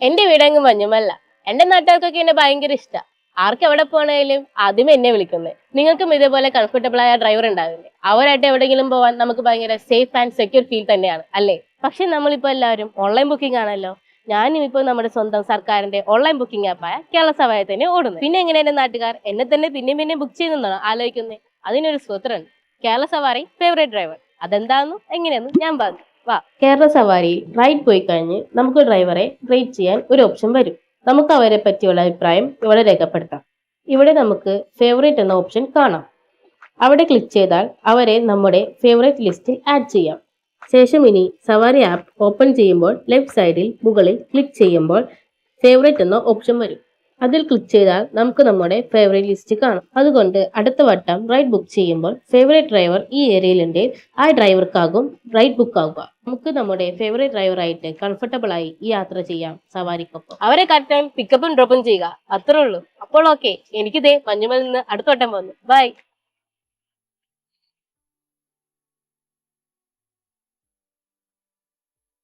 എന്റെ വീടങ്ങ് മഞ്ഞുമല്ല. എന്റെ നാട്ടുകാർക്കൊക്കെ എന്നെ ഭയങ്കര ഇഷ്ടമാണ്. ആർക്ക് എവിടെ പോകണേലും ആദ്യമേ എന്നെ വിളിക്കുന്നത്. നിങ്ങൾക്കും ഇതേപോലെ കംഫർട്ടബിൾ ആയ ഡ്രൈവർ ഉണ്ടാവില്ലേ? അവരായിട്ട് എവിടെയെങ്കിലും പോവാൻ നമുക്ക് ഭയങ്കര സേഫ് ആൻഡ് സെക്യൂർ ഫീൽ തന്നെയാണ് അല്ലേ? പക്ഷെ നമ്മളിപ്പോ എല്ലാവരും ഓൺലൈൻ ബുക്കിംഗ് ആണല്ലോ. ഞാനും ഇപ്പോൾ നമ്മുടെ സ്വന്തം സർക്കാരിന്റെ ഓൺലൈൻ ബുക്കിംഗ് ആപ്പായ കേരള സവാരി തന്നെ ഓടുന്നു. പിന്നെ എങ്ങനെ എന്റെ നാട്ടുകാർ എന്നെ തന്നെ പിന്നെയും ബുക്ക് ചെയ്യുന്നതാണോ ആലോചിക്കുന്നത്? അതിനൊരു സൂത്രമുണ്ട്. കേരള സവാരി ഫേവറേറ്റ് ഡ്രൈവർ. അതെന്താണെന്നും എങ്ങനെയെന്നും ഞാൻ പറഞ്ഞു. വാ, കേരള സവാരി റൈഡ് പോയി കഴിഞ്ഞ് നമുക്ക് ഡ്രൈവറെ റേറ്റ് ചെയ്യാൻ ഒരു ഓപ്ഷൻ വരും. നമുക്ക് അവരെ പറ്റിയുള്ള അഭിപ്രായം ഇവിടെ രേഖപ്പെടുത്താം. ഇവിടെ നമുക്ക് ഫേവറേറ്റ് എന്ന ഓപ്ഷൻ കാണാം. അവിടെ ക്ലിക്ക് ചെയ്താൽ അവരെ നമ്മുടെ ഫേവറേറ്റ് ലിസ്റ്റിൽ ആഡ് ചെയ്യാം. ശേഷം ഇനി സവാരി ആപ്പ് ഓപ്പൺ ചെയ്യുമ്പോൾ ലെഫ്റ്റ് സൈഡിൽ മുകളിൽ ക്ലിക്ക് ചെയ്യുമ്പോൾ ഫേവറേറ്റ് എന്ന ഓപ്ഷൻ വരും. അതിൽ ക്ലിക്ക് ചെയ്താൽ നമുക്ക് നമ്മുടെ ഫേവറേറ്റ് ലിസ്റ്റ് കാണാം. അതുകൊണ്ട് അടുത്ത വട്ടം റൈഡ് ബുക്ക് ചെയ്യുമ്പോൾ ഫേവറേറ്റ് ഡ്രൈവർ ഈ ഏരിയയിലുണ്ട്, ആ ഡ്രൈവർക്കാകും റൈഡ് ബുക്ക് ആവുക. നമുക്ക് നമ്മുടെ ഫേവറേറ്റ് ഡ്രൈവറായിട്ട് കംഫർട്ടബിൾ ആയി ഈ യാത്ര ചെയ്യാം സവാരിക്കൊപ്പം. അവരെ കറക്റ്റ് ടൈം പിക്കപ്പും ഡ്രോപ്പും ചെയ്യുക, അത്രേ ഉള്ളൂ. അപ്പോൾ ഓക്കെ, എനിക്കിതേ മഞ്ഞുമൽ നിന്ന് അടുത്ത വട്ടം വന്നു. ബൈ.